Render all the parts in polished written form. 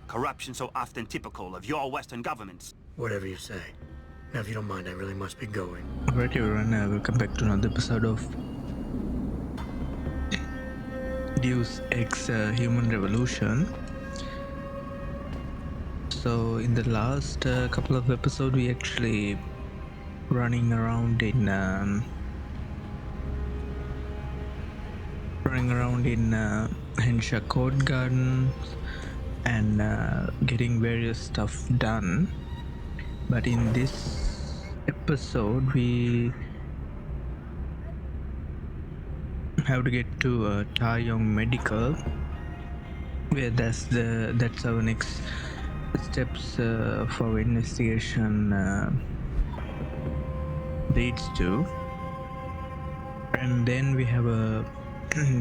Corruption so often typical of your Western governments. Whatever you say. Now, if you don't mind, I really must be going. Alright everyone, welcome back to another episode of Deus Ex Human Revolution. So in the last couple of episodes we actually running around in Hensha Court Garden and getting various stuff done. But in this episode we have to get to Taeyong Medical, where that's our next steps for investigation leads to. And then we have a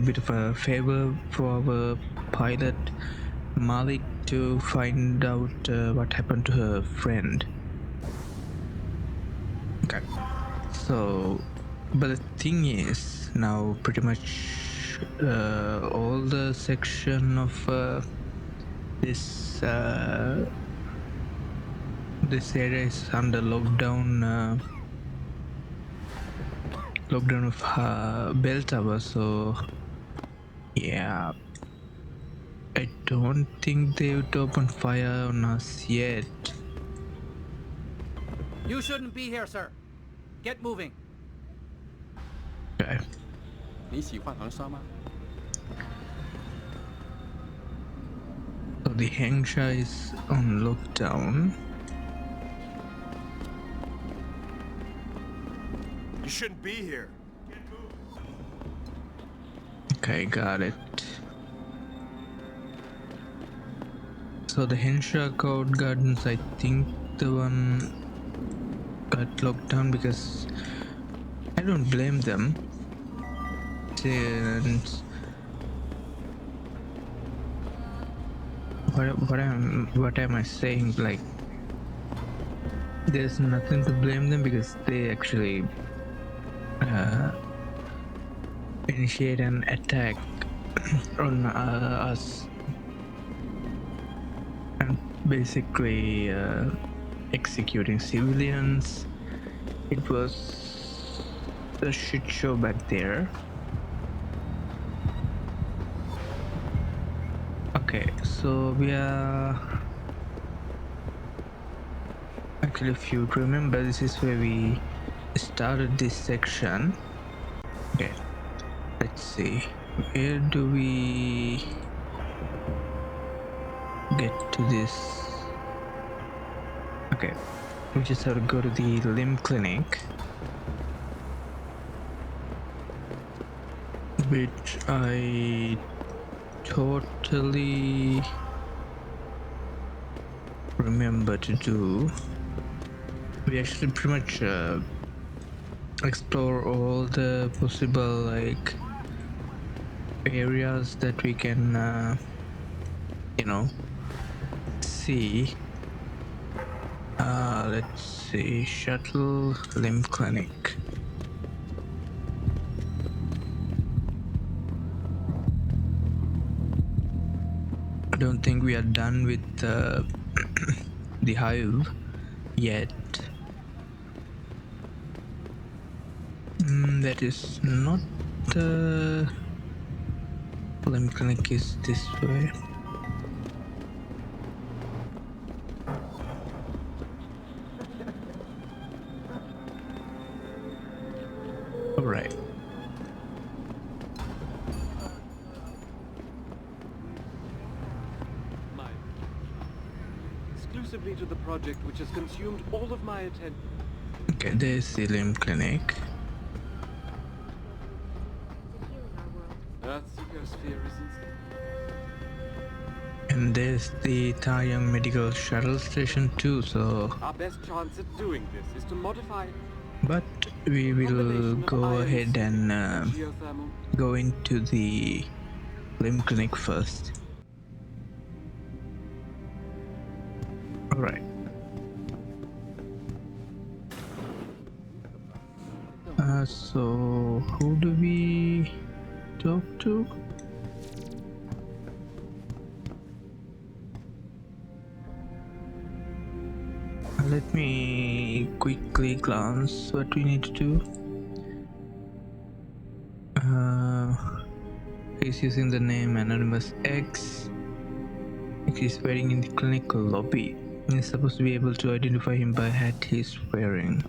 bit of a favor for our pilot Malik to find out what happened to her friend. Okay, so but the thing is, now pretty much all the section of this area is under lockdown of bell tower, so yeah, I don't think they would open fire on us yet. You shouldn't be here, sir. Get moving. Okay. 你喜欢航沙吗? So the Hengsha is on lockdown. You shouldn't be here. Okay, got it. So the Hensha Court Gardens, I think the one got locked down because I don't blame them. And what am I saying? Like, there's nothing to blame them because they actually initiate an attack on us and basically executing civilians. It was a shit show back there. Okay, so we are actually, if you remember, this is where we started this section. Okay, let's see, where do we get to this? Okay, we just have to go to the limb clinic, which I totally remember to do. We actually pretty much explore all the possible like areas that we can see. Let's see, shuttle limb clinic. I don't think we are done with the hive yet. That is not the limb clinic, is this way. Alright. Exclusively to the project which has consumed all of my attention. Okay, there's the limb clinic. Earth's ecosphere isn't. And there's the Taeyong Medical Shuttle Station too, so... Our best chance at doing this is to modify... But we will go ahead and go into the limb clinic first. Alright. So who do we talk to? Let me quickly glance what we need to do. He's using the name Anonymous X. He's waiting in the clinical lobby. He's supposed to be able to identify him by hat he's wearing.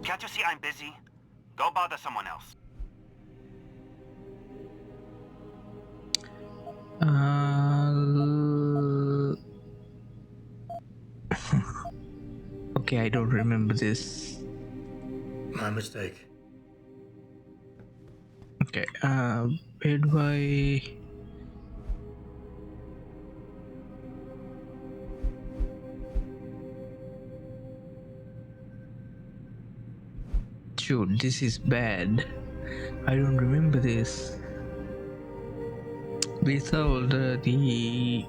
Can't you see I'm busy? Go bother someone else. Okay, I don't remember this. My mistake. Okay, where do I... Shoot, this is bad. I don't remember this. We sold the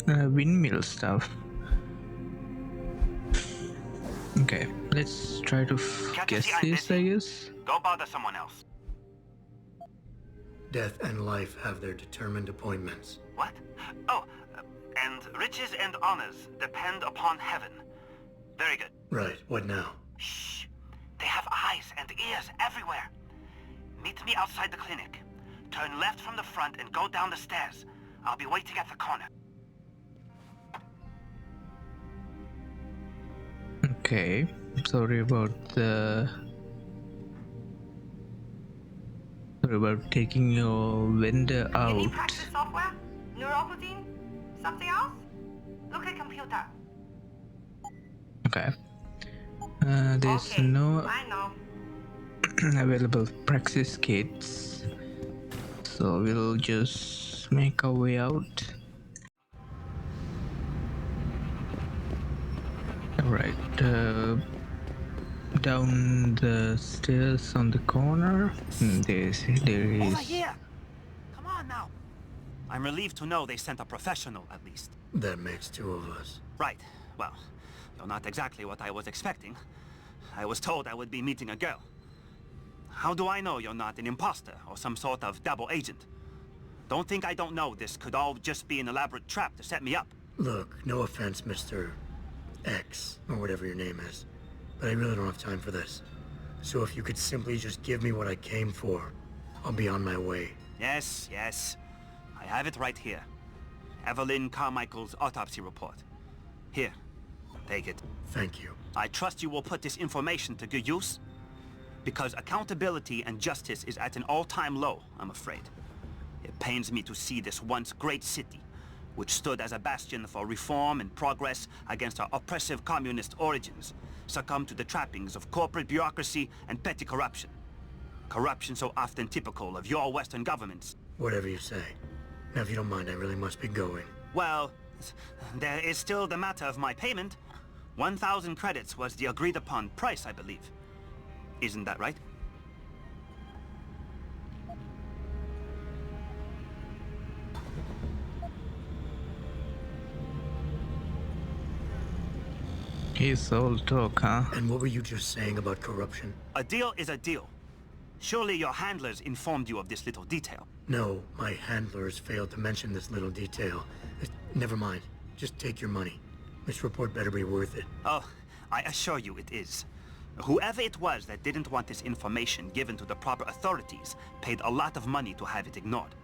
windmill stuff. Okay, let's try to guess this, I guess. Go bother someone else. Death and life have their determined appointments. What? Oh, and riches and honors depend upon heaven. Very good. Right, what now? Shh. They have eyes and ears everywhere. Meet me outside the clinic. Turn left from the front and go down the stairs. I'll be waiting at the corner. Okay, sorry about taking your vendor out. Any practice software? Neuroprotein? Something else? Look at computer. Okay. There's Okay, no I know. available praxis kits, so we'll just make our way out. Alright, down the stairs on the corner. There is. Over here! Come on now. I'm relieved to know they sent a professional, at least. That makes two of us. Right. Well, you're not exactly what I was expecting. I was told I would be meeting a girl. How do I know you're not an imposter or some sort of double agent? Don't think I don't know this could all just be an elaborate trap to set me up. Look, no offense, Mr. X, or whatever your name is, but I really don't have time for this. So if you could simply just give me what I came for, I'll be on my way. Yes, yes. I have it right here. Evelyn Carmichael's autopsy report. Here, take it. Thank you. I trust you will put this information to good use, because accountability and justice is at an all-time low, I'm afraid. It pains me to see this once great city, which stood as a bastion for reform and progress against our oppressive communist origins, succumb to the trappings of corporate bureaucracy and petty corruption. Corruption so often typical of your Western governments. Whatever you say. Now, if you don't mind, I really must be going. Well, there is still the matter of my payment. 1,000 credits was the agreed-upon price, I believe. Isn't that right? He's all talk, huh? And what were you just saying about corruption? A deal is a deal. Surely your handlers informed you of this little detail. No, my handlers failed to mention this little detail. Never mind. Just take your money. This report better be worth it. Oh, I assure you it is. Whoever it was that didn't want this information given to the proper authorities paid a lot of money to have it ignored.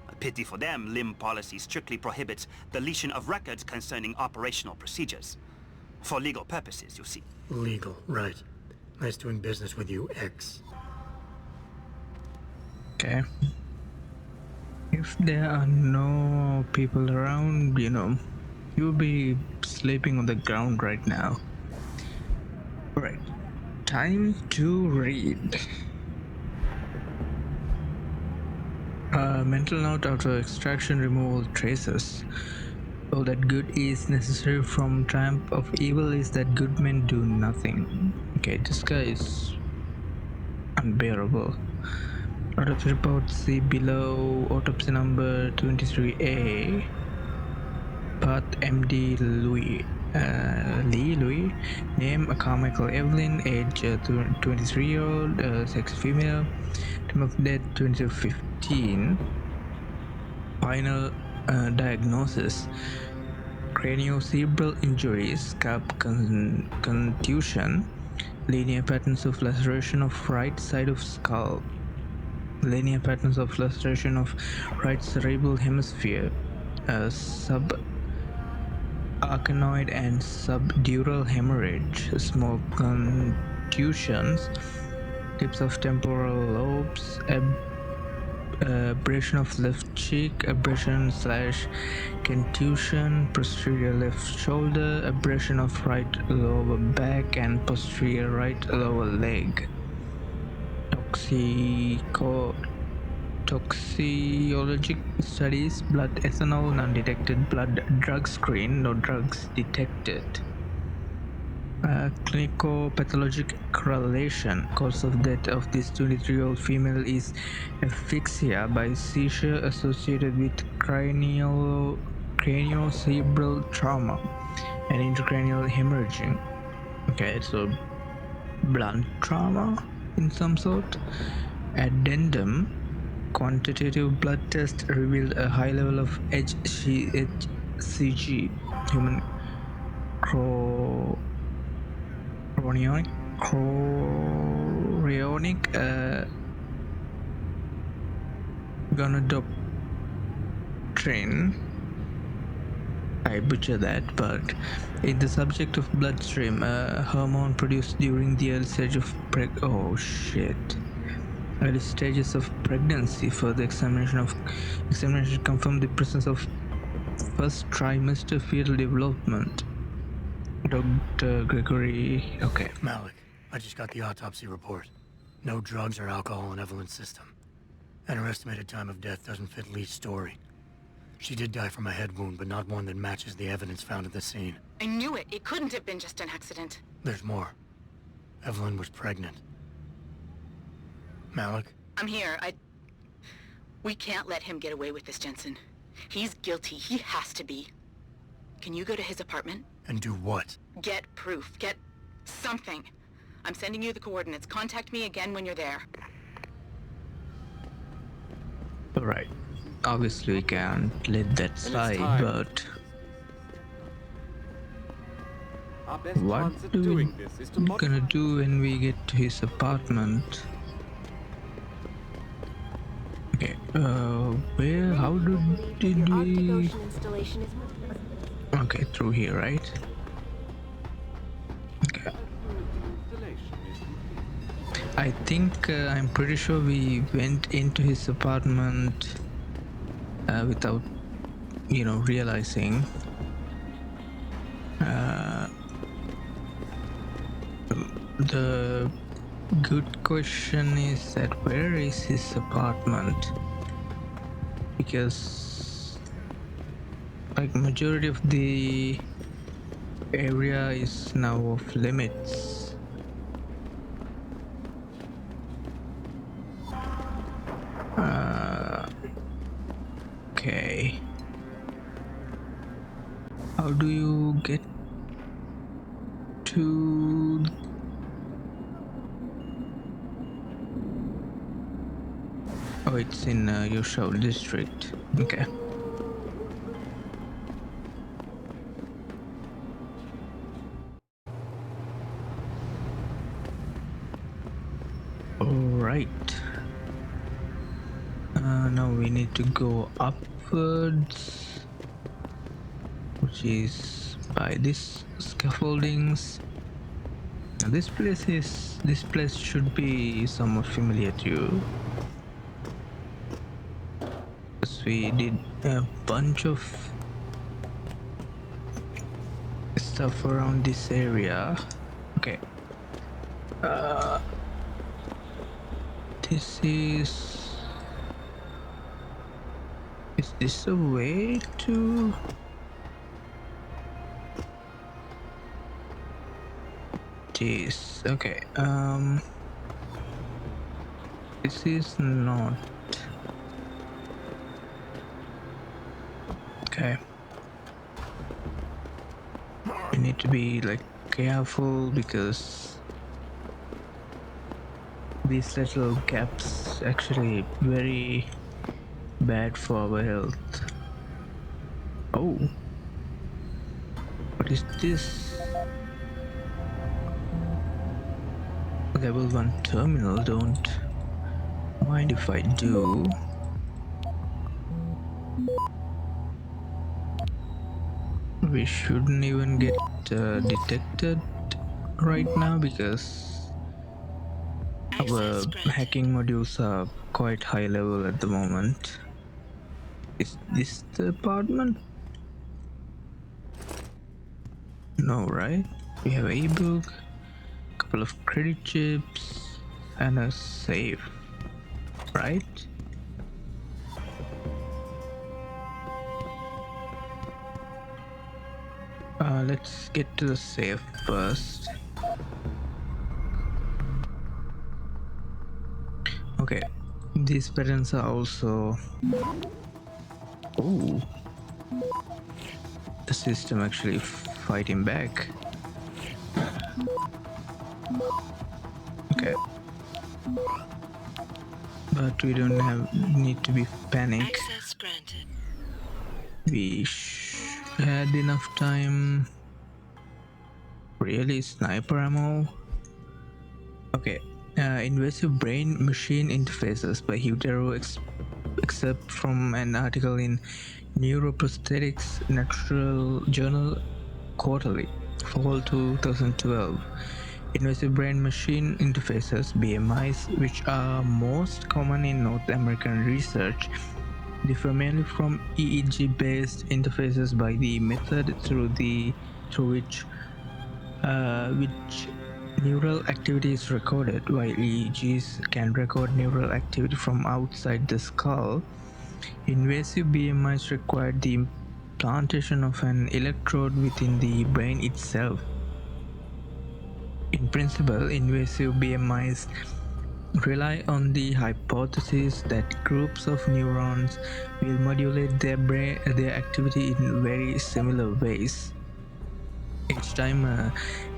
A pity for them, LIM policy strictly prohibits deletion of records concerning operational procedures. For legal purposes, you see. Legal, right. Nice doing business with you, X. Okay. If there are no people around, you'll be sleeping on the ground right now. Alright, time to read. Mental note: auto extraction removal traces. All that good is necessary from triumph of evil is that good men do nothing. Okay, this guy is unbearable. Autopsy report, see below. Autopsy number 23A. Path MD Louis. Louis. Name Carmichael Evelyn. Age 23-year-old. Sex female. Time of death 2015. Final diagnosis: craniocerebral injuries, scalp contusion, linear patterns of laceration of right side of skull, linear patterns of laceration of right cerebral hemisphere, subarachnoid and subdural hemorrhage, small contusions, tips of temporal lobes, abrasion of left cheek, abrasion/contusion, posterior left shoulder, abrasion of right lower back and posterior right lower leg. Toxicologic studies: blood ethanol, non-detected blood drug screen, no drugs detected. Clinico-pathologic correlation: cause of death of this 23-year-old female is asphyxia by seizure associated with craniocerebral trauma and intracranial hemorrhaging. Okay, so blunt trauma in some sort. Addendum: quantitative blood test revealed a high level of HCG, human chorionic gonadotropin. I butcher that, but in the subject of bloodstream, a hormone produced during the early stage of early stages of pregnancy. Further examination confirmed the presence of first trimester fetal development. Dr. Gregory. Okay. Malik, I just got the autopsy report. No drugs or alcohol in Evelyn's system. And her estimated time of death doesn't fit Lee's story. She did die from a head wound, but not one that matches the evidence found at the scene. I knew it. It couldn't have been just an accident. There's more. Evelyn was pregnant. Malik? I'm here. We can't let him get away with this, Jensen. He's guilty. He has to be. Can you go to his apartment? And do what? Get proof. Get something. I'm sending you the coordinates. Contact me again when you're there. Alright. Obviously we can't let that slide, but Our best what chance at do we doing this is to modify. gonna do when we get to his apartment? Okay, how did we... Okay, through here, right? Okay. I think I'm pretty sure we went into his apartment without, realizing. The good question is that where is his apartment? Because like majority of the area is now off limits. Okay. How do you get to... Oh, it's in Yoshio district. Okay. Alright. Now we need to go upwards, which is by this scaffoldings. Now this place should be somewhat familiar to you, because we did a bunch of stuff around this area. Okay. This is this a way to... Jeez, okay, this is not... Okay. need to be like careful because these little gaps actually very bad for our health. Oh, what is this? Level 1 terminal, don't mind if I do. We shouldn't even get detected right now because our hacking modules are quite high level at the moment. Is this the apartment? No, right? We have a book, couple of credit chips, and a safe, right? Let's get to the safe first. Okay, these buttons are also... Oh, the system actually fighting back. Okay, but we don't need to be panicked. Access granted. We had enough time. Really, sniper ammo? Okay, invasive brain-machine interfaces by Hutero, except from an article in Neuroprosthetics Natural Journal Quarterly, Fall 2012. Invasive brain-machine interfaces, BMIs, which are most common in North American research, differ mainly from EEG-based interfaces by the method through which neural activity is recorded. While EEGs can record neural activity from outside the skull, invasive BMIs require the implantation of an electrode within the brain itself. In principle, invasive BMIs rely on the hypothesis that groups of neurons will modulate their activity in very similar ways. Each time a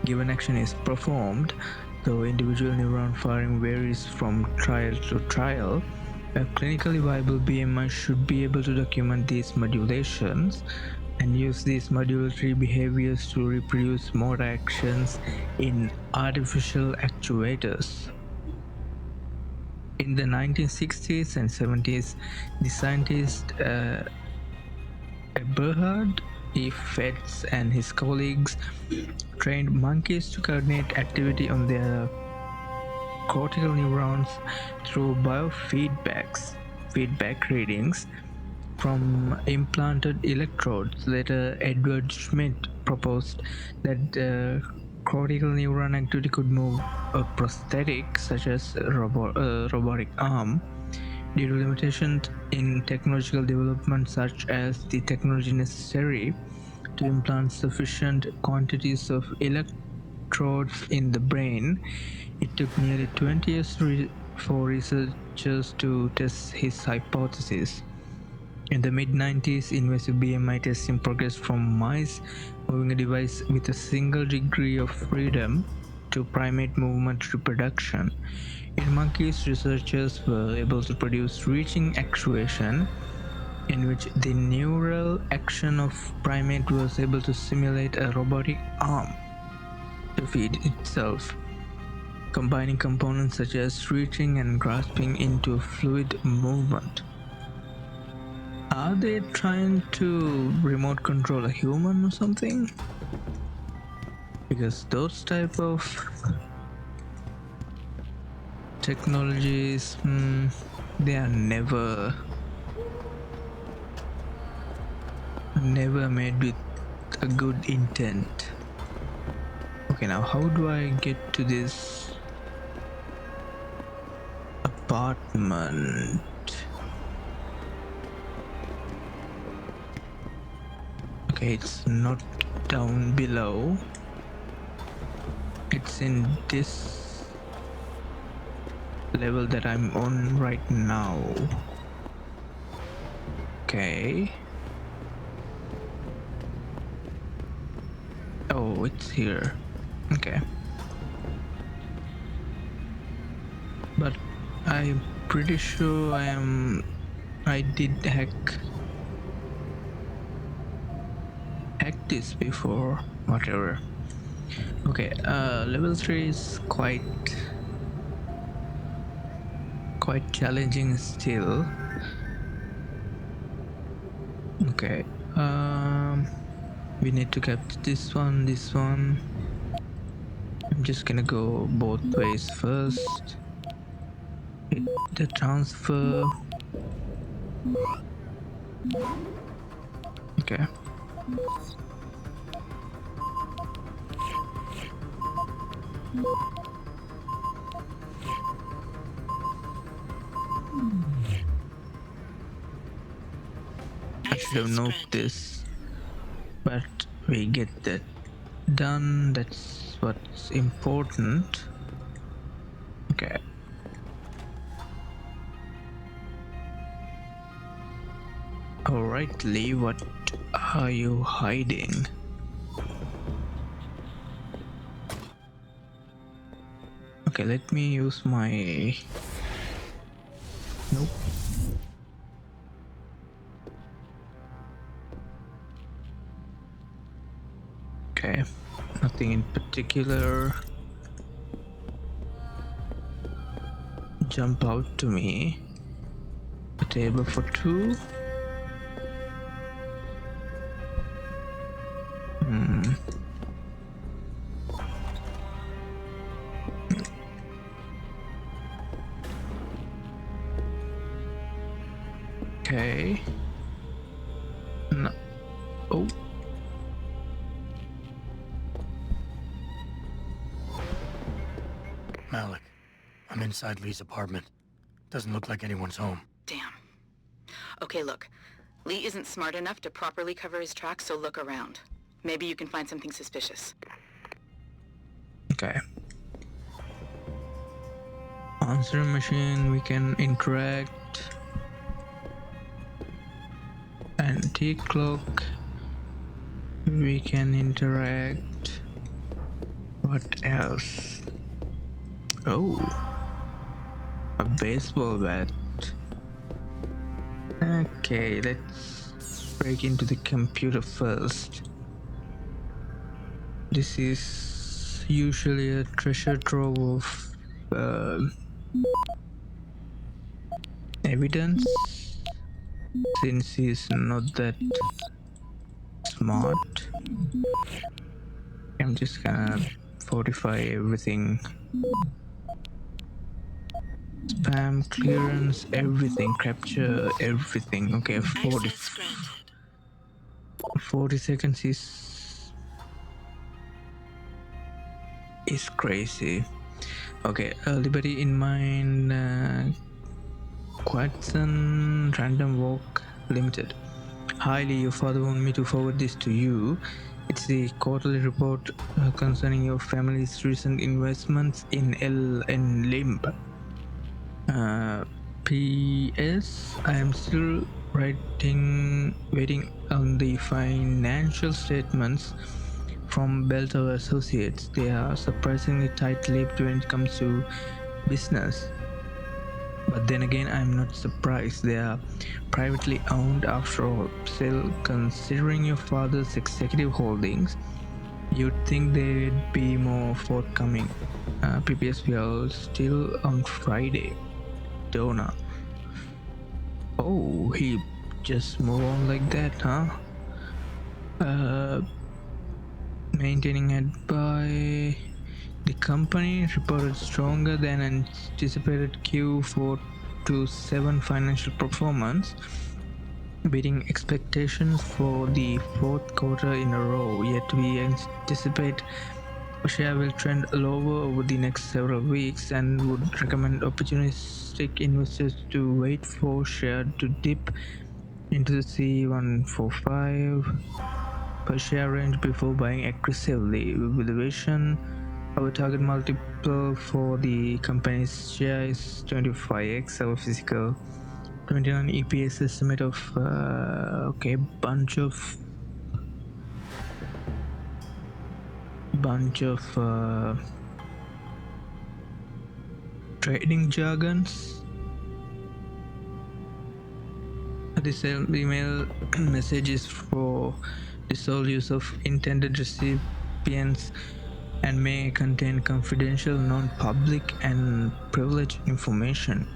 given action is performed, though individual neuron firing varies from trial to trial, a clinically viable BMI should be able to document these modulations and use these modulatory behaviors to reproduce motor actions in artificial actuators. In the 1960s and 70s, the scientist Eberhard E. Fetz and his colleagues trained monkeys to coordinate activity on their cortical neurons through feedback readings from implanted electrodes. Later, Edward Schmidt proposed that cortical neuron activity could move a prosthetic, such as a robotic arm, due to limitations in technological development, such as the technology necessary to implant sufficient quantities of electrodes in the brain. It took nearly 20 years for researchers to test his hypothesis. In the mid-90s, invasive BMI testing progressed from mice moving a device with a single degree of freedom to primate movement reproduction. In monkeys, researchers were able to produce reaching actuation, in which the neural action of primate was able to simulate a robotic arm to feed itself, combining components such as reaching and grasping into a fluid movement. Are they trying to remote control a human or something? Because those type of technologies, they are never made with a good intent. Okay, now how do I get to this apartment? Okay, it's not down below. It's in this level that I'm on right now. Okay. Oh, it's here. Okay. But I'm pretty sure I did hack this before. Whatever. Okay, level 3 is quite challenging still. Okay, we need to capture this one. I'm just gonna go both ways first. Hit the transfer. Okay. I should have known this, but we get that done. That's what's important. Okay. Alright, Lee, what are you hiding? Okay, let me use my... Nope. Okay, nothing in particular jump out to me. A table for 2. Okay. No. Oh. Malik, I'm inside Lee's apartment. Doesn't look like anyone's home. Damn. Okay, look. Lee isn't smart enough to properly cover his tracks, so look around. Maybe you can find something suspicious. Okay. Answering machine, we can interact. Antique clock, we can interact. What else? Oh, a baseball bat. Okay, let's break into the computer first. This is usually a treasure trove of evidence, since he's not that smart. I'm just gonna fortify everything. Spam clearance, everything, capture everything. Okay, 40 seconds is crazy. Okay, liberty in mind. Quadson random walk limited. Highly, your father want me to forward this to you. It's the quarterly report concerning your family's recent investments in Limb. P.S. I am still waiting on the financial statements from Beltow Associates. They are surprisingly tight-lipped when it comes to business. But then again, I'm not surprised. They are privately owned after all. Still, considering your father's executive holdings, you'd think they'd be more forthcoming. PPS, we are still on Friday. Donna. Oh, he just moved on like that, huh? Maintaining it by the company reported stronger than anticipated Q4 to 7 financial performance, beating expectations for the 4th quarter in a row. Yet we anticipate share will trend lower over the next several weeks and would recommend opportunistic investors to wait for share to dip into the C145 per share range before buying aggressively. With the vision, our target multiple for the company's share is 25x our physical 29 EPS estimate of okay, bunch of bunch of trading jargons. This email message is for the sole use of intended recipients and may contain confidential, non-public, and privileged information.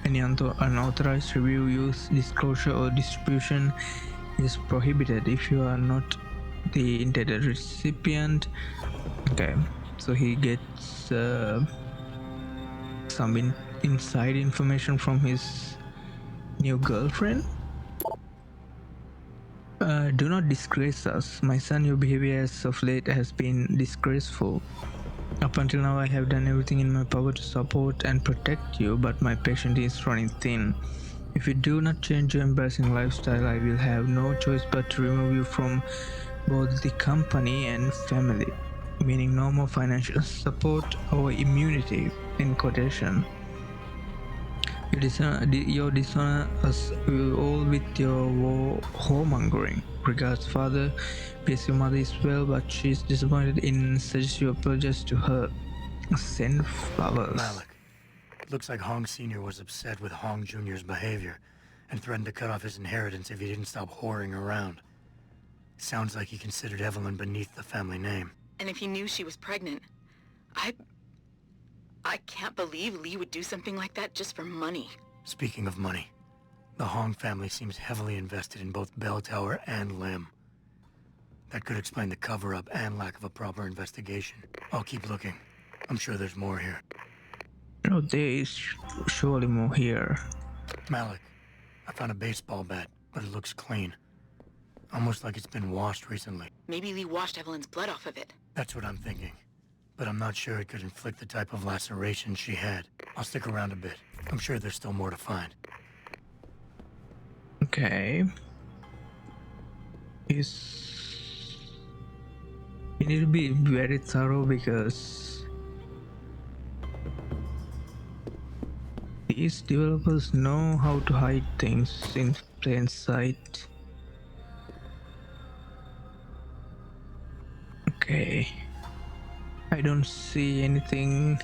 Any unauthorized review, use, disclosure, or distribution is prohibited if you are not the intended recipient. Okay, so he gets some inside information from his new girlfriend. Do not disgrace us. My son, your behavior as of late has been disgraceful. Up until now, I have done everything in my power to support and protect you, but my patience is running thin. If you do not change your embarrassing lifestyle, I will have no choice but to remove you from both the company and family, meaning no more financial support or immunity, in quotation. You dishonor us all with your whoremongering. Regards, father. Please, your mother is well, but she is disappointed in such you apologize to her. Send flowers. Malik. Looks like Hong Sr. was upset with Hong Jr.'s behavior and threatened to cut off his inheritance if he didn't stop whoring around. Sounds like he considered Evelyn beneath the family name. And if he knew she was pregnant, I can't believe Lee would do something like that just for money. Speaking of money, the Hong family seems heavily invested in both Bell Tower and Lim. That could explain the cover-up and lack of a proper investigation. I'll keep looking. I'm sure there's more here. No, there is surely more here. Malik, I found a baseball bat, but it looks clean. Almost like it's been washed recently. Maybe Lee washed Evelyn's blood off of it. That's what I'm thinking. But I'm not sure it could inflict the type of laceration she had. I'll stick around a bit. I'm sure there's still more to find. Okay. You need to be very thorough because these developers know how to hide things in plain sight. Okay. I don't see anything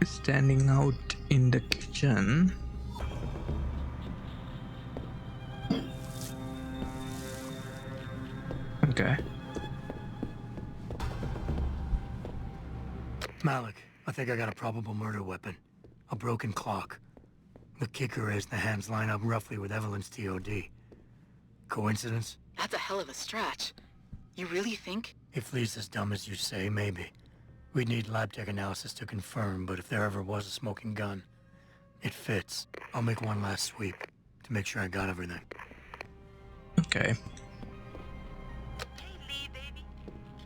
standing out in the kitchen. Okay. Malik, I think I got a probable murder weapon. A broken clock. The kicker is the hands line up roughly with Evelyn's TOD. Coincidence? That's a hell of a stretch. You really think? If Lee's as dumb as you say, maybe. We'd need lab tech analysis to confirm, but if there ever was a smoking gun, it fits. I'll make one last sweep to make sure I got everything. Okay. Hey, Lee, baby.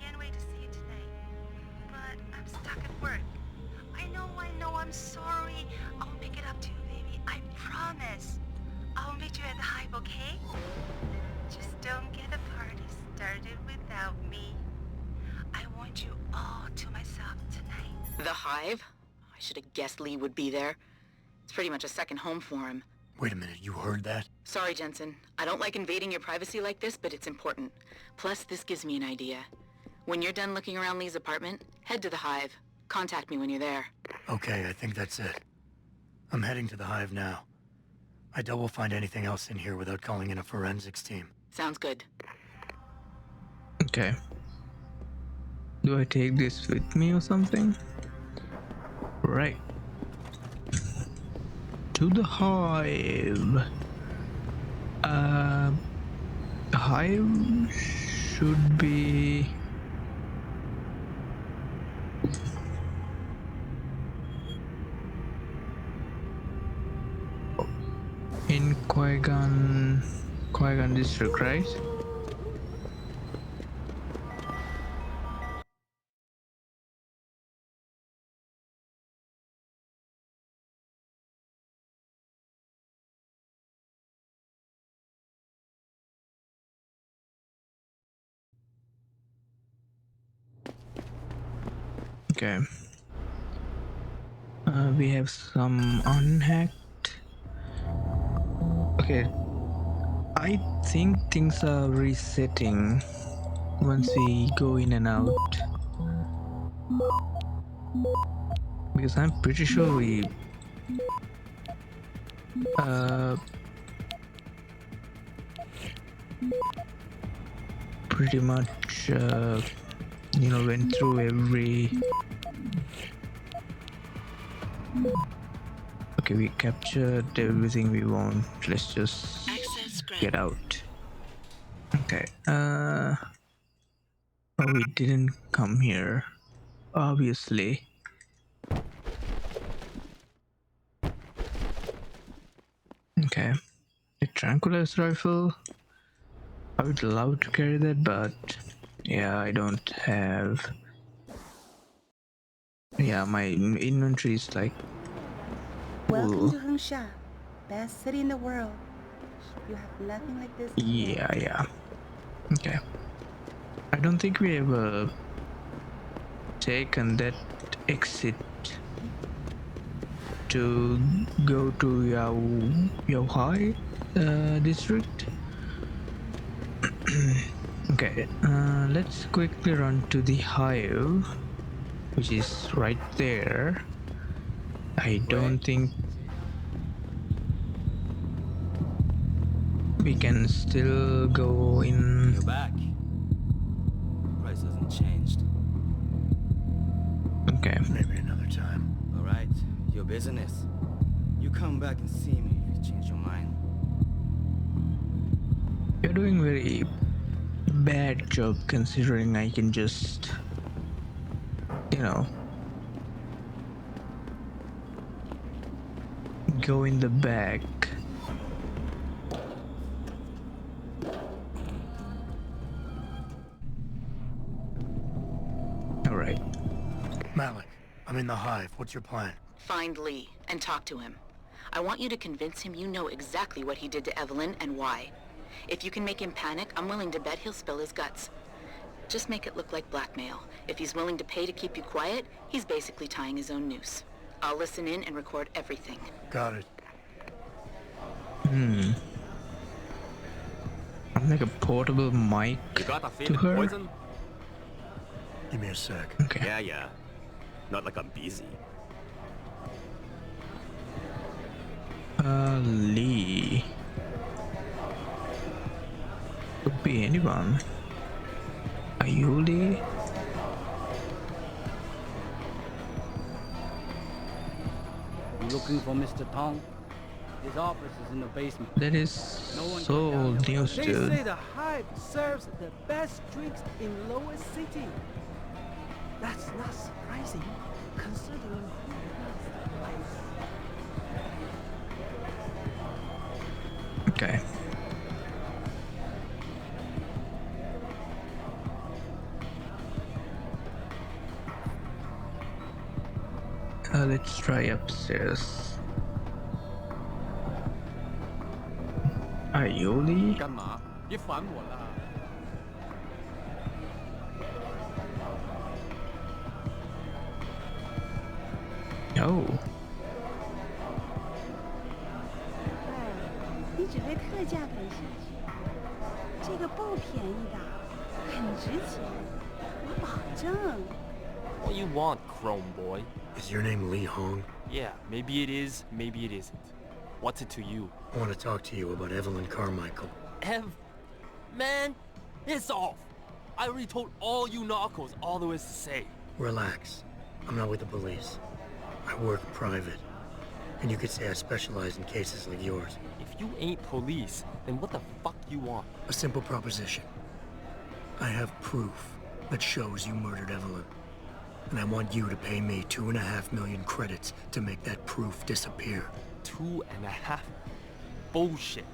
Can't wait to see you tonight. But I'm stuck at work. I know, I'm sorry. I'll make it up to you, baby. I promise. I'll meet you at the Hive, okay? Just don't get the party started without me. I want you all to myself tonight. The Hive? I should have guessed Lee would be there. It's pretty much a second home for him. Wait a minute, you heard that? Sorry, Jensen. I don't like invading your privacy like this, but it's important. Plus, this gives me an idea. When you're done looking around Lee's apartment, head to the Hive. Contact me when you're there. Okay, I think that's it. I'm heading to the Hive now. I doubt we'll find anything else in here without calling in a forensics team. Sounds good. Okay. Do I take this with me or something? Right. To the Hive. Hive should be... in Qui-Gon district, right? Okay. We have some unhacked. Okay. I think things are resetting. once we go in and out, because I'm pretty sure we pretty much went through every. Okay, we captured everything we want. Let's just get out. Okay. Oh, we didn't come here, obviously. Okay. A tranquilizer rifle. I would love to carry that, but yeah, I don't have. Yeah, my inventory is like Welcome full. to Hengsha, best city in the world. You have nothing like this. Yeah. Okay. I don't think we ever taken that exit to go to Yohai district. Okay, let's quickly run to the hive, which is right there. I don't think we can still go in. You're back. Price hasn't changed. Okay. Maybe another time. Alright, your business. You come back and see me if you change your mind. You're doing very bad job considering I can just, go in the back. Alright. Malik, I'm in the hive. What's your plan? Find Lee and talk to him. I want you to convince him you know exactly what he did to Evelyn and why. If you can make him panic, I'm willing to bet he'll spill his guts. Just make it look like blackmail. If he's willing to pay to keep you quiet, he's basically tying his own noose. I'll listen in and record everything. Got it. I'll make a portable mic You got a to feeling her. poison? Give me a sec. Okay. Yeah. Not like I'm busy. Lee. Could be anyone. Are you Lee? You looking for Mr. Tong? His office is in the basement. That is so old news, They dude. say the Hive serves the best drinks in Lower City. That's not surprising, considering who runs the place. Okay. Let's try upstairs. Aioli? 干嘛？别烦我了。Oh. 你只为特价感兴趣，这个不便宜的，很值钱，我保证。 What you want, Chrome Boy? Is your name Lee Hong? Yeah, maybe it is, maybe it isn't. What's it to you? I want to talk to you about Evelyn Carmichael. Man, it's off. I already told all you narcos all there is to say. Relax. I'm not with the police. I work private. And you could say I specialize in cases like yours. If you ain't police, then what the fuck you want? A simple proposition. I have proof that shows you murdered Evelyn. And I want you to pay me 2.5 million credits to make that proof disappear. 2.5? Bullshit.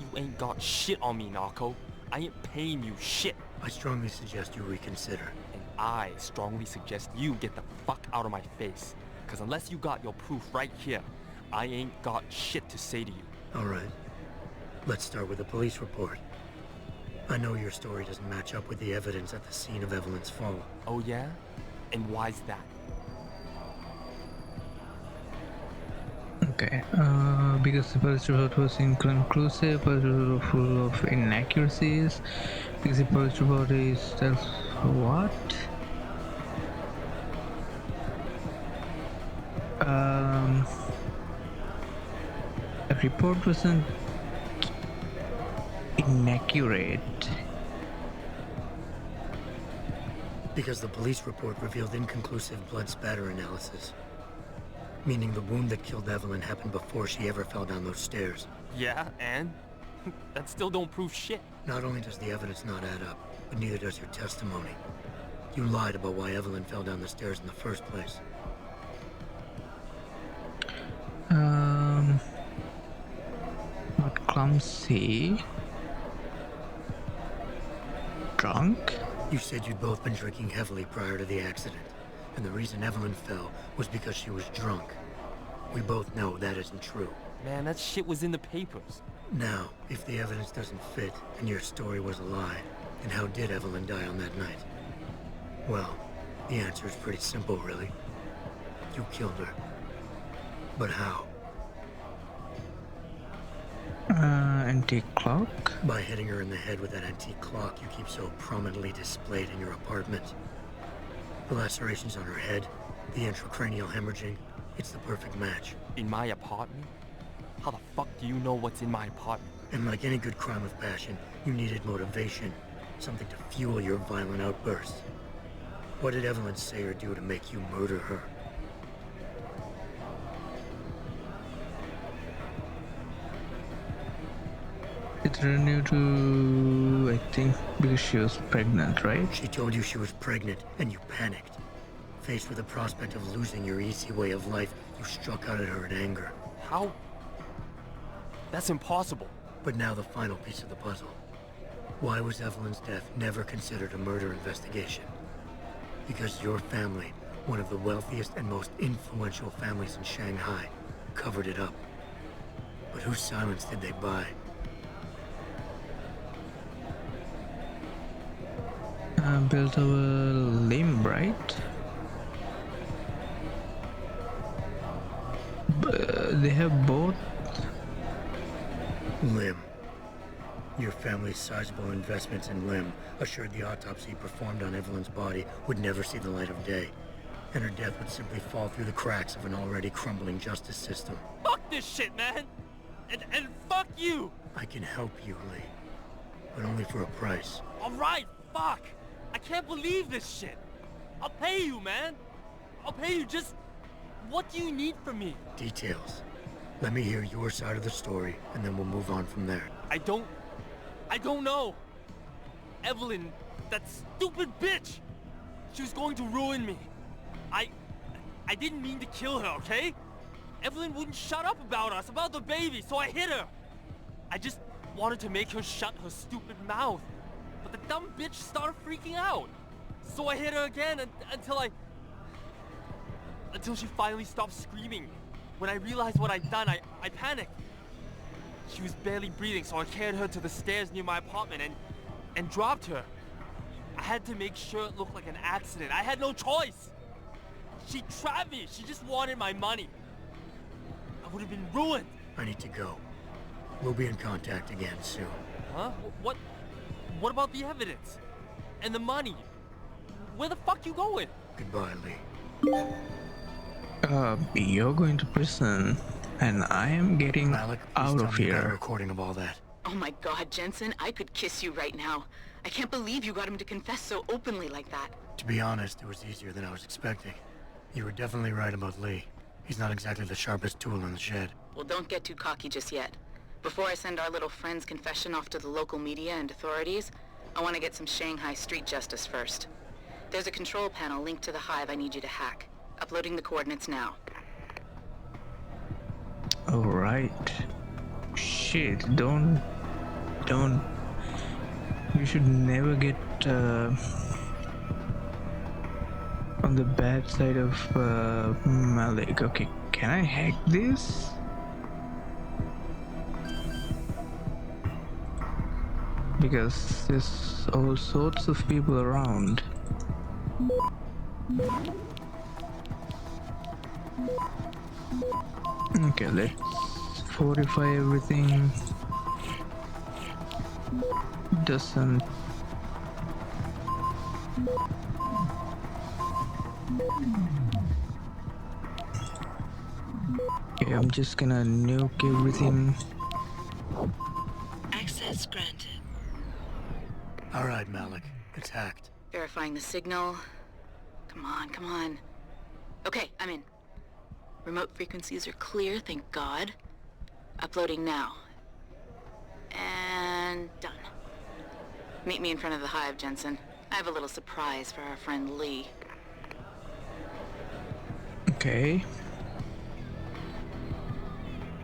You ain't got shit on me, narco. I ain't paying you shit. I strongly suggest you reconsider. And I strongly suggest you get the fuck out of my face. Cause unless you got your proof right here, I ain't got shit to say to you. All right. Let's start with the police report. I know your story doesn't match up with the evidence at the scene of Evelyn's fall. Oh yeah? And why's that? Okay. Because the police report was inconclusive, police report was full of inaccuracies. Because the police report is self what? The report wasn't inaccurate. Because the police report revealed inconclusive blood spatter analysis. Meaning the wound that killed Evelyn happened before she ever fell down those stairs. Yeah, and? That still don't prove shit. Not only does the evidence not add up, but neither does your testimony. You lied about why Evelyn fell down the stairs in the first place. Not clumsy. Drunk? You said you'd both been drinking heavily prior to the accident, and the reason Evelyn fell was because she was drunk. We both know that isn't true. Man, that shit was in the papers. Now, if the evidence doesn't fit, and your story was a lie, then how did Evelyn die on that night? Well, the answer is pretty simple, really. You killed her. But how? Antique clock? By hitting her in the head with that antique clock you keep so prominently displayed in your apartment. The lacerations on her head, the intracranial hemorrhaging, it's the perfect match. In my apartment? How the fuck do you know what's in my apartment? And like any good crime of passion, you needed motivation, something to fuel your violent outbursts. What did Evelyn say or do to make you murder her? It renewed to, I think, because she was pregnant, right? She told you she was pregnant, and you panicked. Faced with the prospect of losing your easy way of life, you struck out at her in anger. How? That's impossible. But now the final piece of the puzzle. Why was Evelyn's death never considered a murder investigation? Because your family, one of the wealthiest and most influential families in Shanghai, covered it up. But whose silence did they buy? Built over limb, right? They have both. Limb. Your family's sizable investments in Limb assured the autopsy performed on Evelyn's body would never see the light of day, and her death would simply fall through the cracks of an already crumbling justice system. Fuck this shit, man! And fuck you! I can help you, Lee, but only for a price. Alright, fuck! I can't believe this shit! I'll pay you, man! I'll pay you, just... What do you need from me? Details. Let me hear your side of the story, and then we'll move on from there. I don't know. Evelyn, that stupid bitch! She was going to ruin me. I didn't mean to kill her, okay? Evelyn wouldn't shut up about us, about the baby, so I hit her. I just wanted to make her shut her stupid mouth. But the dumb bitch started freaking out. So I hit her again until she finally stopped screaming. When I realized what I'd done, I panicked. She was barely breathing, so I carried her to the stairs near my apartment and dropped her. I had to make sure it looked like an accident. I had no choice. She trapped me. She just wanted my money. I would have been ruined. I need to go. We'll be in contact again soon. Huh? What about the evidence? And the money? Where the fuck you going? Goodbye, Lee. You're going to prison, and I am getting Malik, out of here. Got a recording of all that. Oh my God, Jensen, I could kiss you right now. I can't believe you got him to confess so openly like that. To be honest, it was easier than I was expecting. You were definitely right about Lee. He's not exactly the sharpest tool in the shed. Well, don't get too cocky just yet. Before I send our little friend's confession off to the local media and authorities, I want to get some Shanghai street justice first. There's a control panel linked to the hive I need you to hack. Uploading the coordinates now. Alright. Shit, don't... You should never get on the bad side of Malik. Okay, can I hack this? Because there's all sorts of people around. Okay, let's fortify everything. Doesn't. Okay, I'm just gonna nuke everything. Access granted. All right, Malik. It's hacked. Verifying the signal. Come on, come on. Okay, I'm in. Remote frequencies are clear, thank God. Uploading now. And done. Meet me in front of the hive, Jensen. I have a little surprise for our friend Lee. Okay.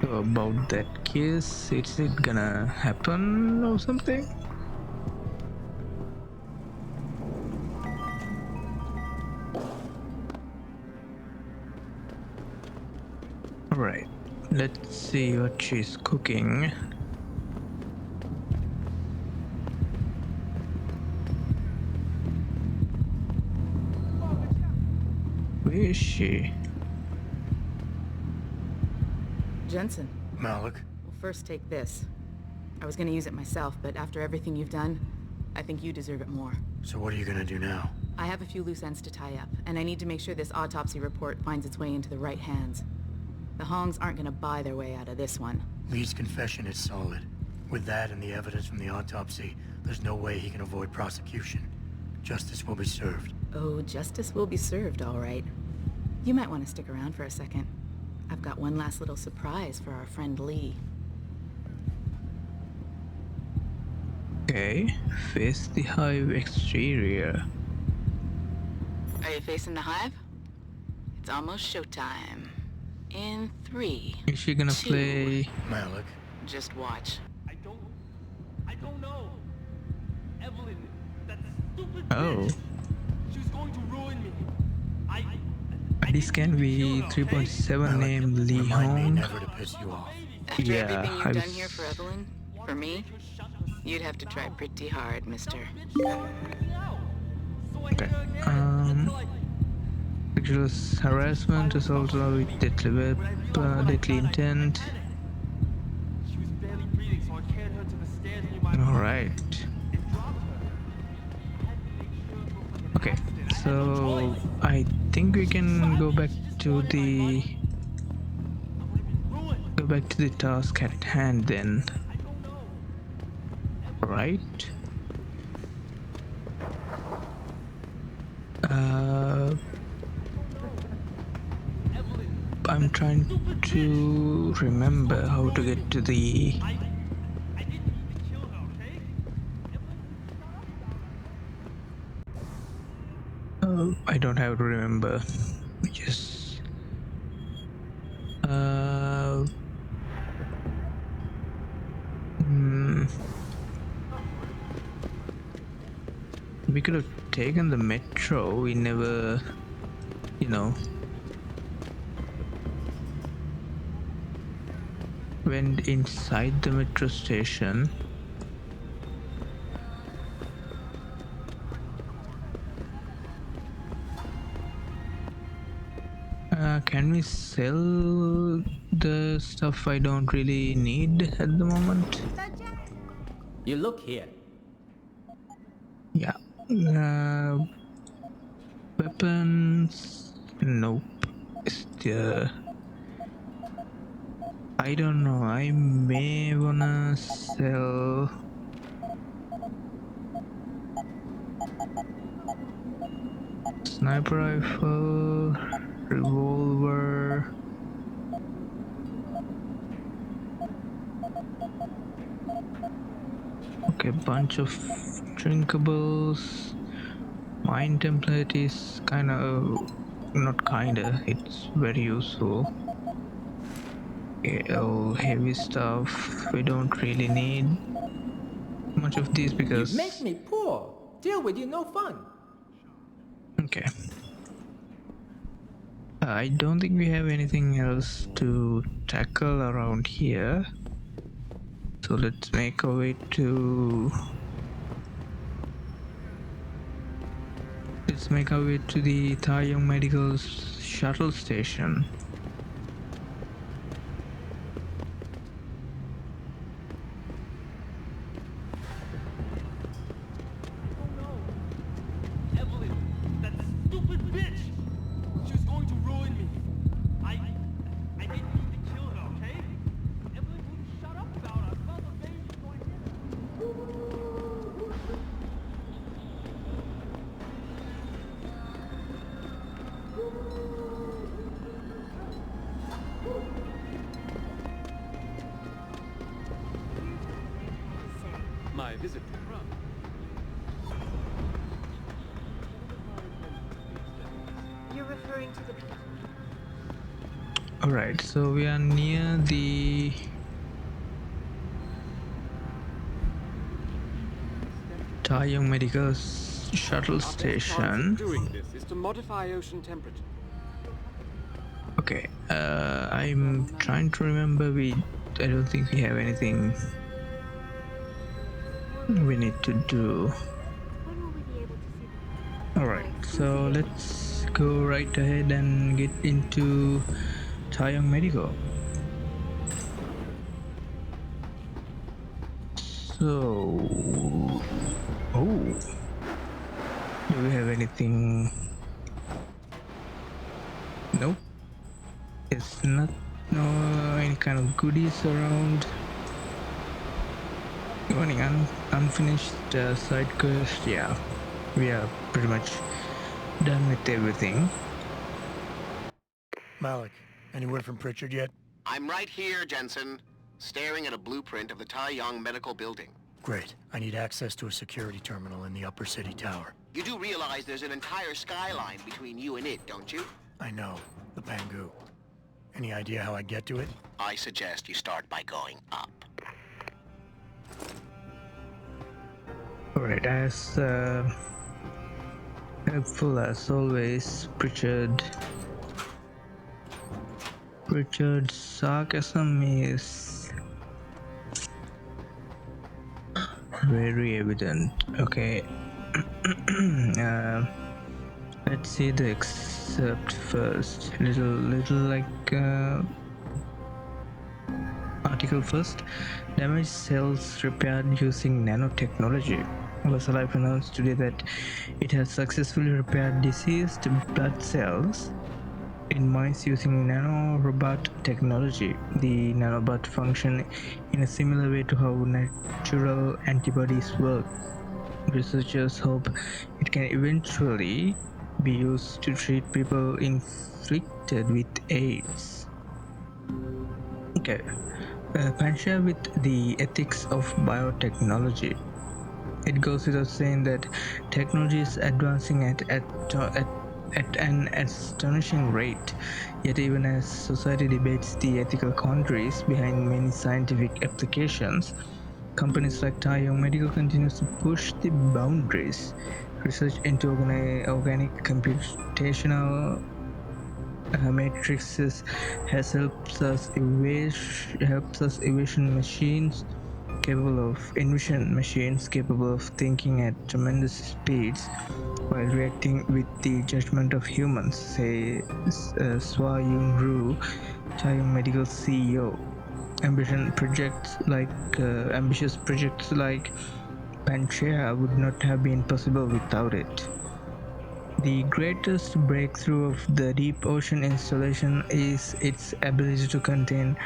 So about that kiss, is it gonna happen or something? Alright, let's see what she's cooking. Where is she? Jensen. Malik? Well, first take this. I was gonna use it myself, but after everything you've done, I think you deserve it more. So what are you gonna do now? I have a few loose ends to tie up, and I need to make sure this autopsy report finds its way into the right hands. The Hongs aren't gonna buy their way out of this one. Lee's confession is solid. With that and the evidence from the autopsy, there's no way he can avoid prosecution. Justice will be served. Oh, justice will be served, all right. You might want to stick around for a second. I've got one last little surprise for our friend Lee. Okay, face the hive exterior. Are you facing the hive? It's almost showtime. In 3, Is she gonna 2. play? Malik? Just watch. I don't know. Evelyn, that stupid Oh. bitch. She was going to ruin me. This can be 3.7 named Lee Remind me Hong. never to piss you off. After Yeah, everything you've I done was- here for Evelyn, for me, you'd have to try pretty hard, mister. Okay. Sexual harassment is also with deadly intent. She was barely breathing, so I carried her to the stairs near my Alright. and dropped her. Okay. So I think we can go back to the task at hand then. Right? I'm trying to remember how to get to the I don't have to remember. Just we could have taken the metro. We never, went inside the metro station. Can we sell the stuff I don't really need at the moment? You look here. Yeah. Weapons? Nope. Is there... I don't know. I may wanna sell... sniper rifle, revolver. Okay, bunch of drinkables. Mine template is it's very useful. Okay, heavy stuff we don't really need much of these because You make me poor. Deal with you, no fun. okay. I don't think we have anything else to tackle around here. So let's make our way to... the Taeyong Medical Shuttle Station. my visit to Prague. You're referring to the... Alright, so we are near the Taeyong Medical Shuttle Station. Doing this is to modify ocean temperature. Okay, I'm trying to remember. I don't think we have anything we need to do. Alright, so let's go right ahead and get into Taeyong Medical. So, do we have anything? Nope. It's not any kind of goodies around. Running unfinished side quest. Yeah, we are pretty much done with everything. Malik, any word from Pritchard yet? I'm right here, Jensen, staring at a blueprint of the Taeyong Medical Building. Great. I need access to a security terminal in the upper city tower. You do realize there's an entire skyline between you and it, don't you? I know. The Pangu. Any idea how I get to it? I suggest you start by going up. Alright, as helpful as always, Pritchard's sarcasm is very evident. Okay. Let's see the excerpt first. Little like article first. Damaged cells repaired using nanotechnology. Life announced today that it has successfully repaired diseased blood cells in mice using nanorobot technology. The nanobot function in a similar way to how natural antibodies work. Researchers hope it can eventually be used to treat people inflicted with AIDS. Okay. Pancha with the ethics of biotechnology. It goes without saying that technology is advancing at an astonishing rate, yet even as society debates the ethical quandaries behind many scientific applications, companies like Taeyong Medical continues to push the boundaries. Research into organic computational matrices has helped us envision machines capable of thinking at tremendous speeds while reacting with the judgment of humans, say Swa Yoon Roo, Taeyong Medical CEO. Ambitious projects like Panchaea would not have been possible without it. The greatest breakthrough of the deep ocean installation is its ability to continually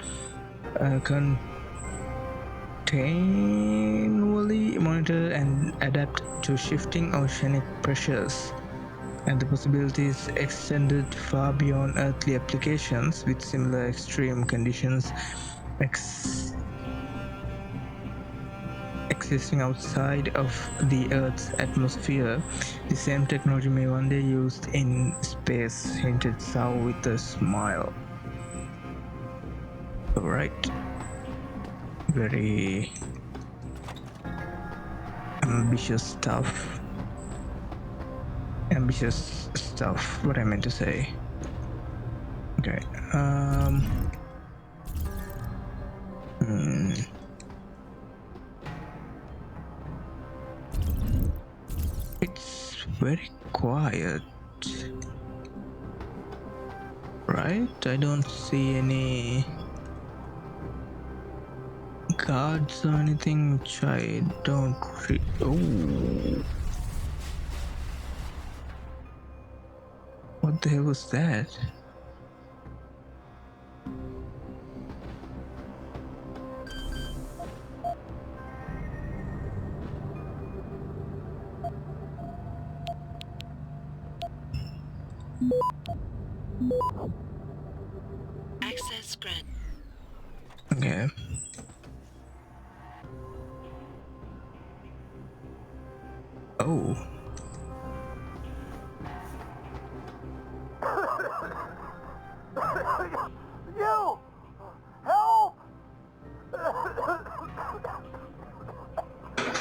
monitor and adapt to shifting oceanic pressures, and the possibilities extended far beyond earthly applications, with similar extreme conditions existing outside of the Earth's atmosphere. The same technology may one day used in space, hinted Sao with a smile. Alright. Very ambitious stuff. What I meant to say. Okay. It's very quiet, right? I don't see any guards or anything, which I don't what the hell was that? Access granted. Okay. Oh. You! Help!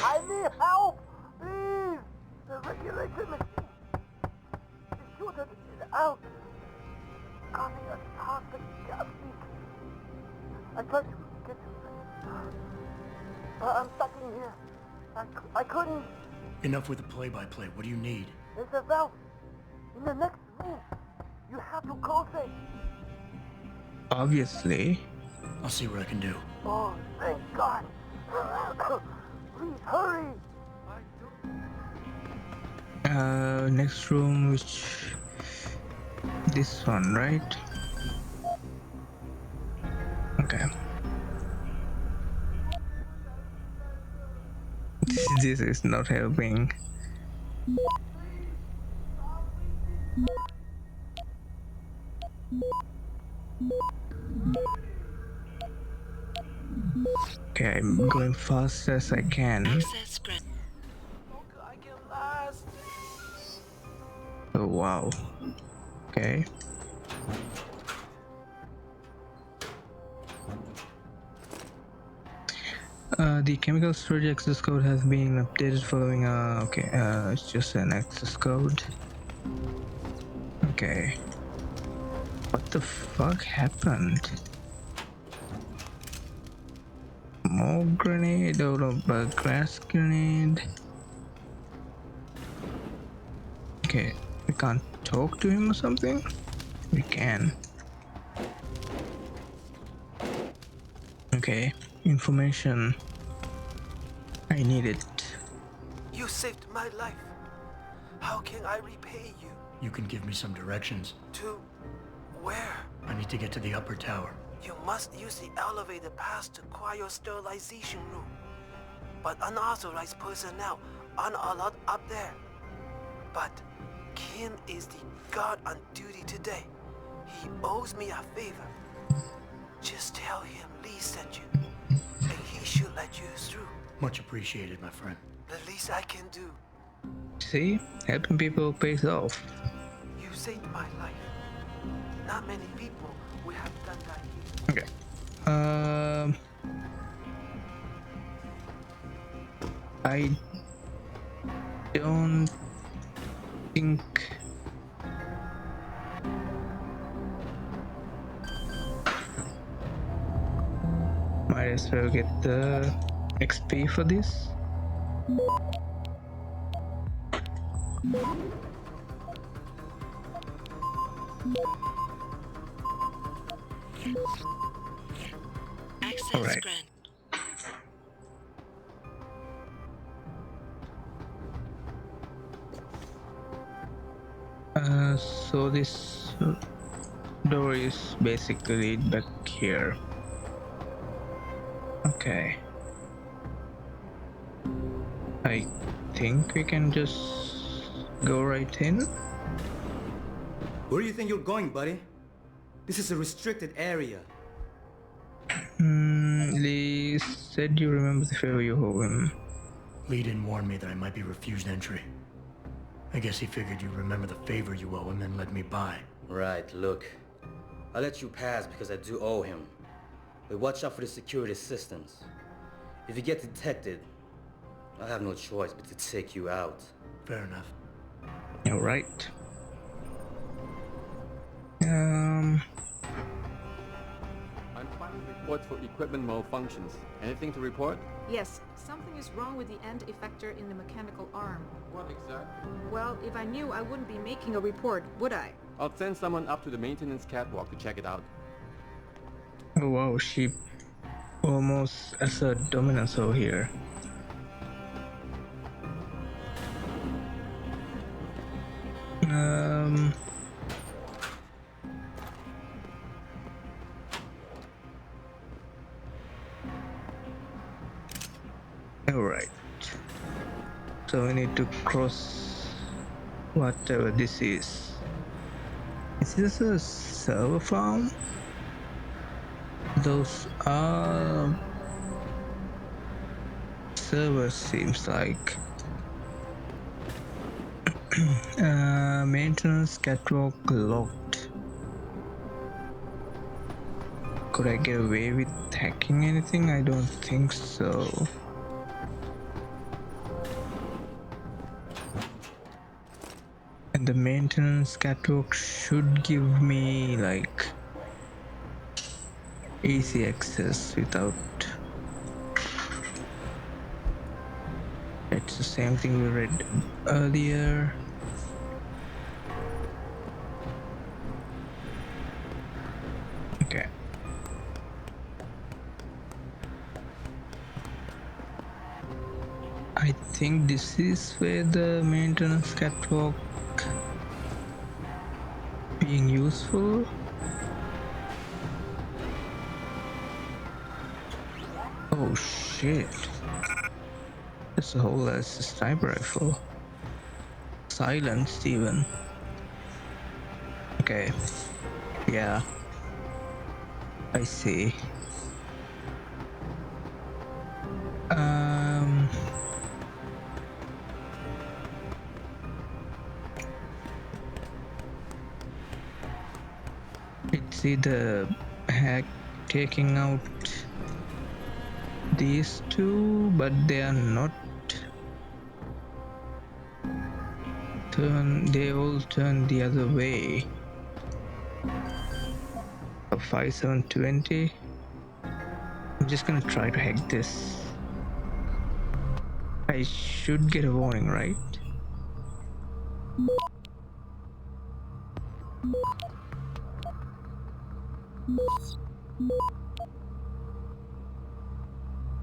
I need help! Please! The regulation machine is shooted out, causing a toxic gas leak. I tried to get you, but I'm stuck in here. I couldn't. Enough with the play-by-play. What do you need? There's a valve in the next room. You have to close it. Obviously. I'll see what I can do. Oh, thank God. Please hurry. Next room, which... this one, right? Okay. This is not helping. Okay, I'm going fast as I can. Oh wow. Okay. The chemical storage access code has been updated following okay, it's just an access code. Okay. What the fuck happened? More grenade out of a glass grenade. Okay, we can't talk to him or something? We can. Okay, information. I need it. You saved my life. How can I repay you? You can give me some directions. To where? I need to get to the upper tower. You must use the elevator pass to cryosterilization room. But unauthorized personnel aren't allowed up there. But Kim is the guard on duty today. He owes me a favor. Just tell him Lee sent you, and he should let you through. Much appreciated, my friend. The least I can do. See? Helping people pays off. You saved my life. Not many people would have done that here. Okay. I don't think might as well get the XP for this. All right. So this door is basically back here. Okay. I think we can just go right in. Where do you think you're going, buddy? This is a restricted area. Lee said you remember the favor you owe him. Lee didn't warn me that I might be refused entry. I guess he figured you remember the favor you owe him and let me by. Right, look. I'll let you pass because I do owe him. But watch out for the security systems. If you get detected, I'll have no choice but to take you out. Fair enough. All right. I'm finding reports for equipment malfunctions. Anything to report? Yes, something is wrong with the end effector in the mechanical arm. What exactly? Well, if I knew, I wouldn't be making a report, would I? I'll send someone up to the maintenance catwalk to check it out. Oh wow, she almost asserted dominance over here. Alright. So we need to cross whatever this is. Is this a server farm? Those are servers, seems like. Maintenance catwalk locked. Could I get away with hacking anything? I don't think so. And the maintenance catwalk should give me like easy access without. It's the same thing we read earlier. Okay. I think this is where the maintenance catwalk being useful. Oh shit. There's a whole ass sniper rifle. Silenced even. Okay. Yeah. I see. It's either hack taking out these two, but they are not. They all turn the other way. 5720. I'm just gonna try to hack this. I should get a warning, right?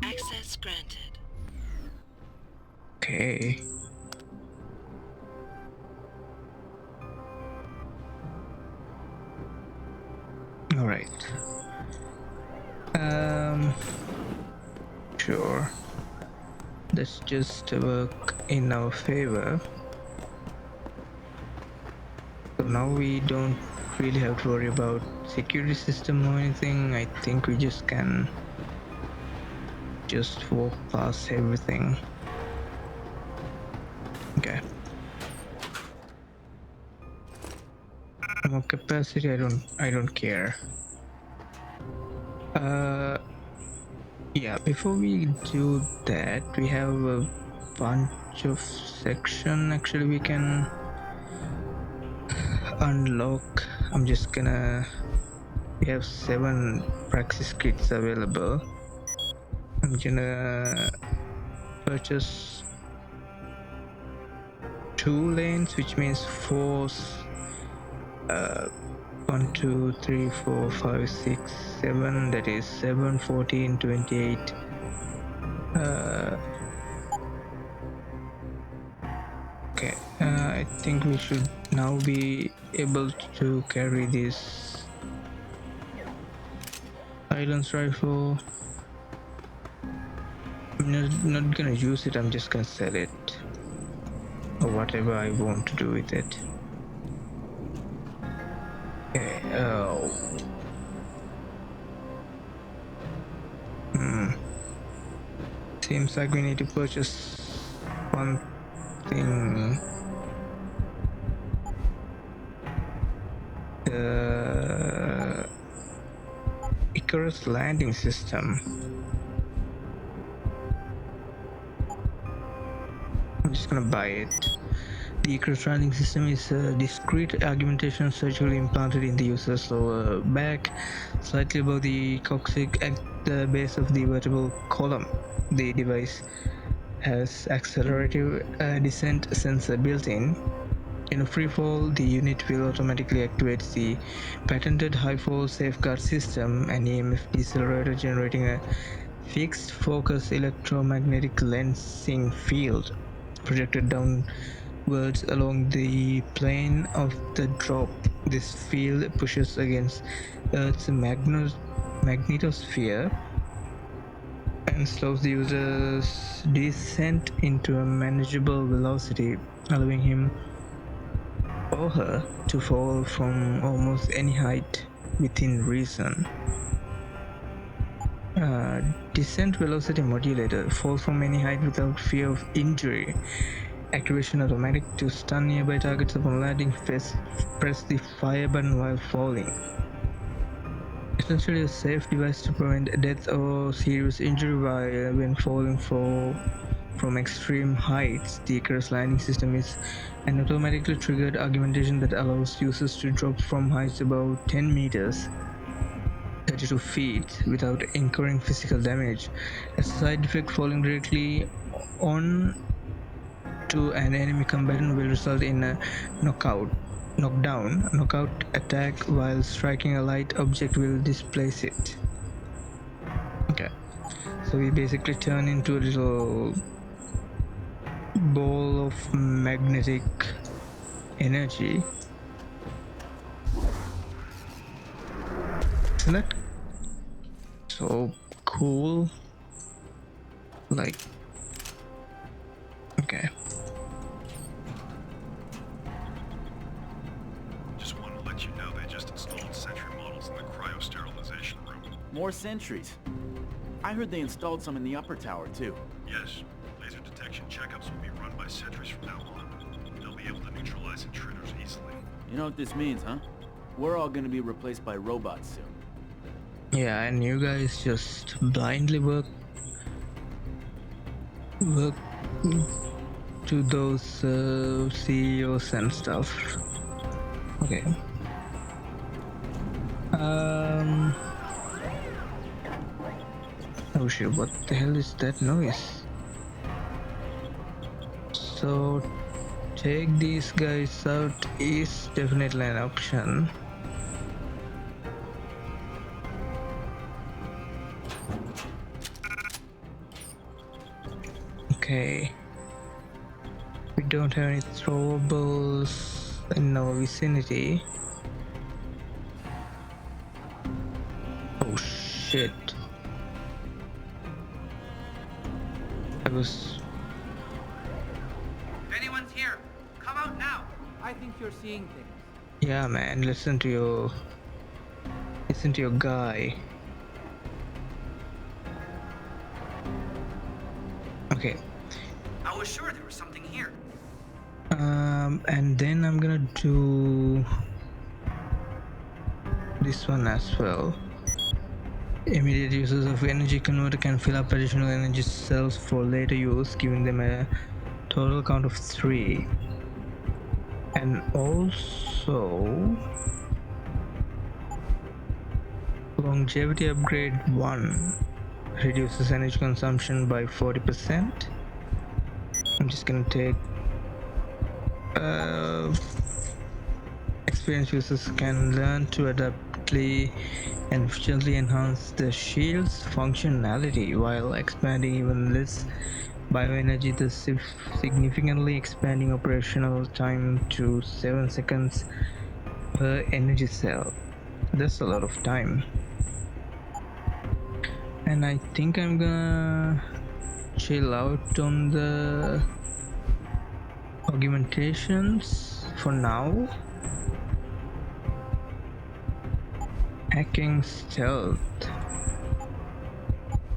Access granted. Okay. All right. Sure. Let's just work in our favor. So now we don't really have to worry about security system or anything. I think we just can just walk past everything. Okay. More capacity, I don't care. Yeah, before we do that, we have a bunch of section actually we can unlock. I'm just gonna, we have 7 praxis kits available. I'm gonna purchase 2 lanes, which means 4 1, 2, 3, 4, 5, 6, 7. That is 7, 14, 28. Okay, I think we should now be able to carry this silence rifle. I'm not gonna use it, I'm just gonna sell it. Or whatever I want to do with it. Okay, oh. Seems like we need to purchase one thing. The Icarus landing system. I'm just gonna buy it. The Icarus landing system is a discrete augmentation surgically implanted in the user's lower back, slightly above the coccyx at the base of the vertebral column. The device has accelerative descent sensor built in. In a free fall, the unit will automatically activate the patented high fall safeguard system, an EMF decelerator generating a fixed focus electromagnetic lensing field projected downwards along the plane of the drop. This field pushes against Earth's magnetosphere and slows the user's descent into a manageable velocity, allowing him or her to fall from almost any height within reason. Descent velocity modulator, fall from any height without fear of injury, Activation automatic to stun nearby targets upon landing. Press the fire button while falling. Essentially a safe device to prevent death or serious injury when falling from extreme heights. The Icarus landing system is an automatically triggered augmentation that allows users to drop from heights above 10 meters 32 feet without incurring physical damage. As a side effect, falling directly on to an enemy combatant will result in a knockout attack, while striking a light object will displace it. Okay, so we basically turn into a little ball of magnetic energy. Isn't that so cool? Like, okay. Just want to let you know they just installed sentry models in the cryo-sterilization room. More sentries? I heard they installed some in the upper tower, too. Yes, laser detection checkups will be run by sentries from now on. They'll be able to neutralize intruders easily. You know what this means, huh? We're all gonna be replaced by robots soon. Yeah, and you guys just blindly work to those CEOs and stuff. Okay. Oh shit, what the hell is that noise? So take these guys out is definitely an option. Okay. We don't have any throwables in our vicinity. Oh shit. If anyone's here, come out now. I think you're seeing things. Yeah man, listen to your guy. Okay. I was sure there was something here. And then I'm gonna do this one as well. Immediate users of energy converter can fill up additional energy cells for later use, giving them a total count of 3. And also longevity upgrade 1 reduces energy consumption by 40%. I'm just gonna take experienced users can learn to adaptly and efficiently enhance the shield's functionality while expanding even less bioenergy, thus significantly expanding operational time to 7 seconds per energy cell. That's a lot of time. And I think I'm gonna chill out on the augmentations for now. Hacking stealth.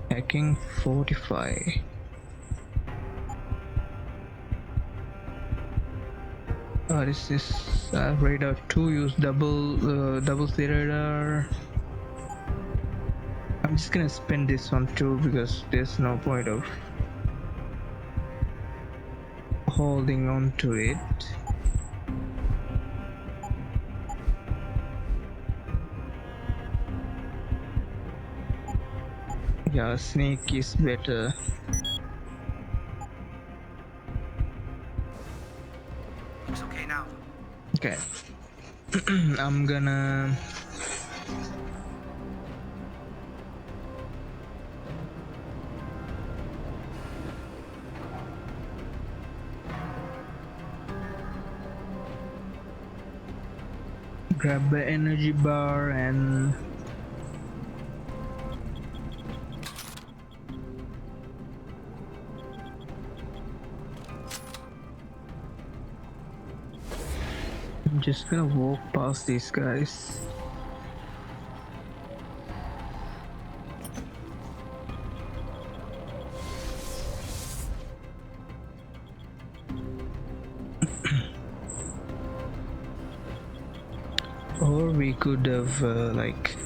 Hacking fortify. This is radar 2, use double the radar. I'm just gonna spend this one too because there's no point of holding on to it. Yeah, sneak is better. Looks okay now. Okay. I'm gonna grab the energy bar and I'm just gonna walk past these guys. we could have like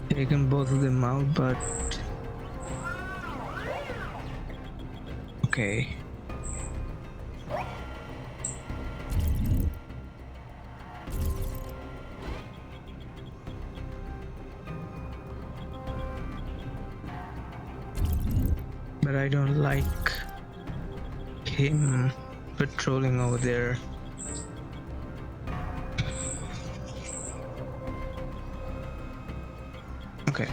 taken both of them out, but okay. But I don't like him patrolling over there. Okay.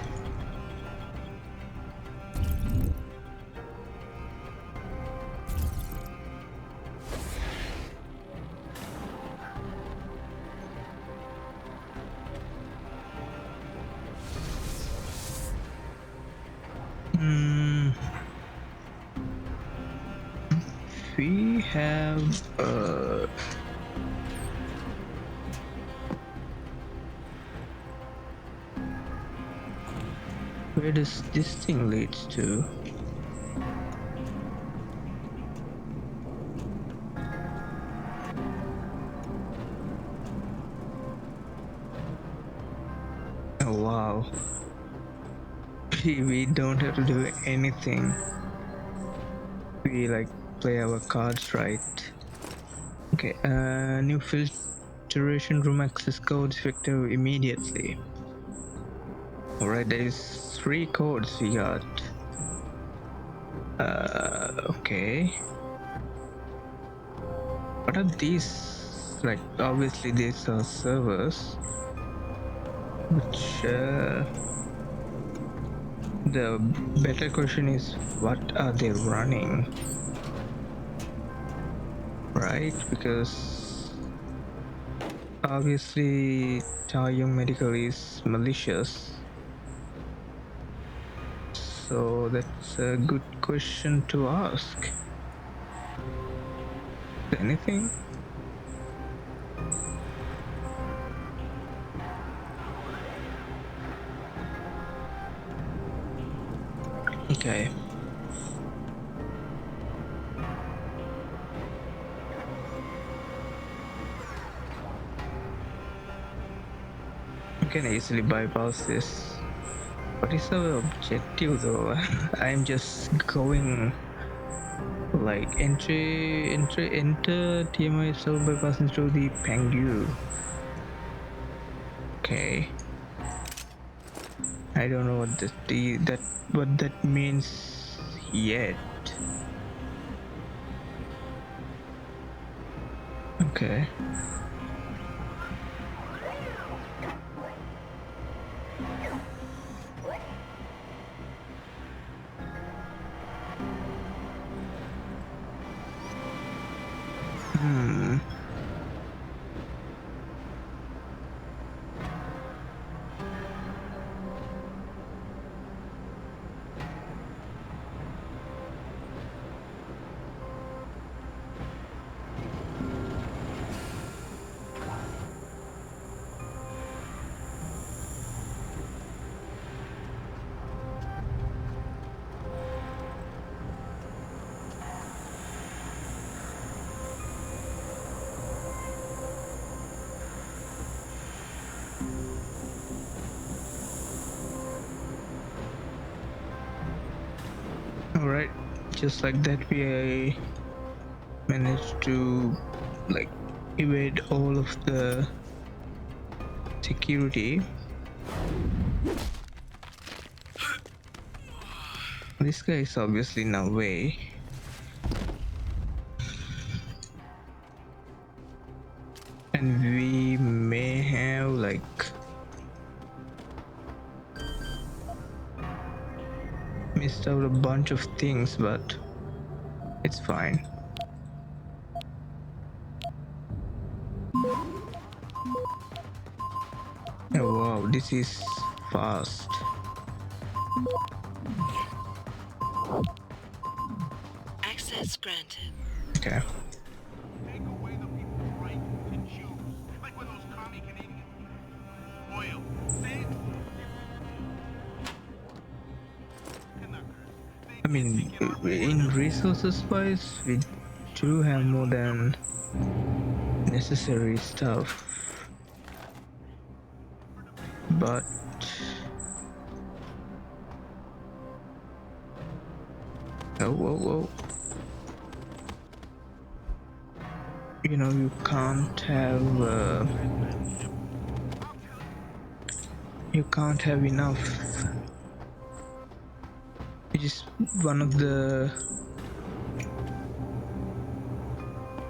We have where does this thing leads to? Oh wow. We don't have to do anything. We like play our cards right. Okay, new filtration room access codes effective immediately. Alright, there is 3 codes we got. Okay. What are these? Like, obviously these are servers. Which, the better question is, what are they running? Right? Because obviously Taiyong Medical is malicious. So that's a good question to ask. Anything? Okay. We can easily bypass this. What is our objective though? I'm just going like enter TMI server by passing through the Pangyu. Okay. I don't know what that means yet. Okay. Alright, just like that we managed to like evade all of the security. This guy is obviously in our way. And we may have like missed out a bunch of things, but it's fine. Oh wow, this is fast. Access granted. Okay. I mean, in resources wise, we do have more than necessary stuff. but whoa. You know, you can't have enough. It is one of the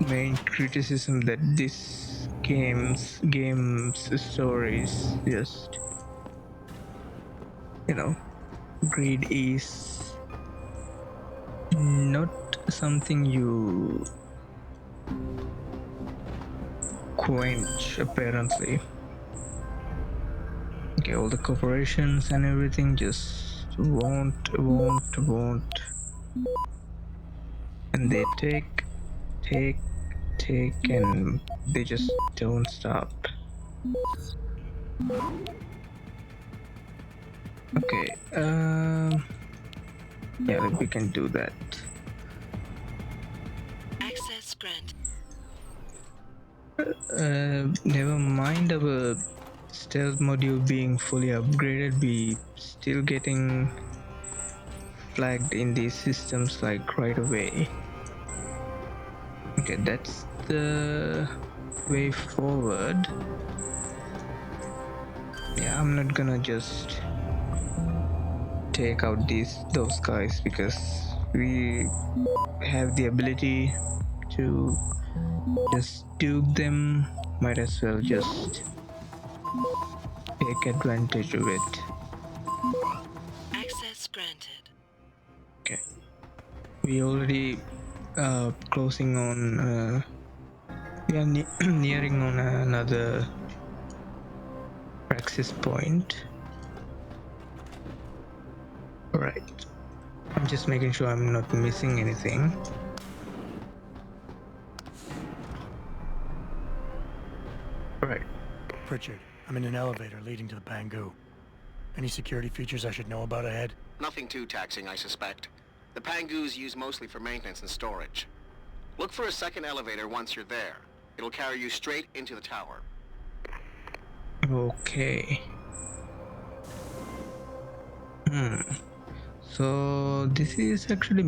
main criticism that this game's stories just, you know, greed is not something you quench, apparently. Okay, all the corporations and everything just won't, and they take, and they just don't stop. Okay, yeah, we can do that. Access granted. Never mind our stealth module being fully upgraded, we still getting flagged in these systems like right away. Okay, that's the way forward. Yeah, I'm not gonna just take out those guys because we have the ability to just duke them. Might as well just take advantage of it. Access granted. Okay, we already closing on we are nearing on another access point. Alright, I'm just making sure I'm not missing anything. Right. Pritchard, I'm in an elevator leading to the Pangu. Any security features I should know about ahead? Nothing too taxing, I suspect. The Pangus used mostly for maintenance and storage. Look for a second elevator once you're there. It'll carry you straight into the tower. Okay. So this is actually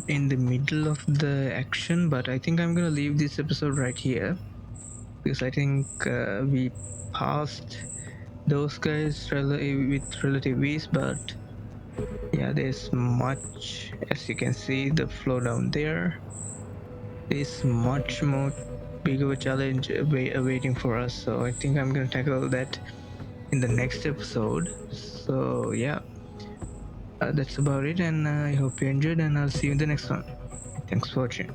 in the middle of the action, but I think I'm gonna leave this episode right here because I think we passed those guys with relative ease, but yeah, there's much, as you can see, the flow down there is much more big of a challenge awaiting for us, so I think I'm gonna tackle that in the next episode. So yeah, that's about it, and I hope you enjoyed, and I'll see you in the next one. Thanks for watching.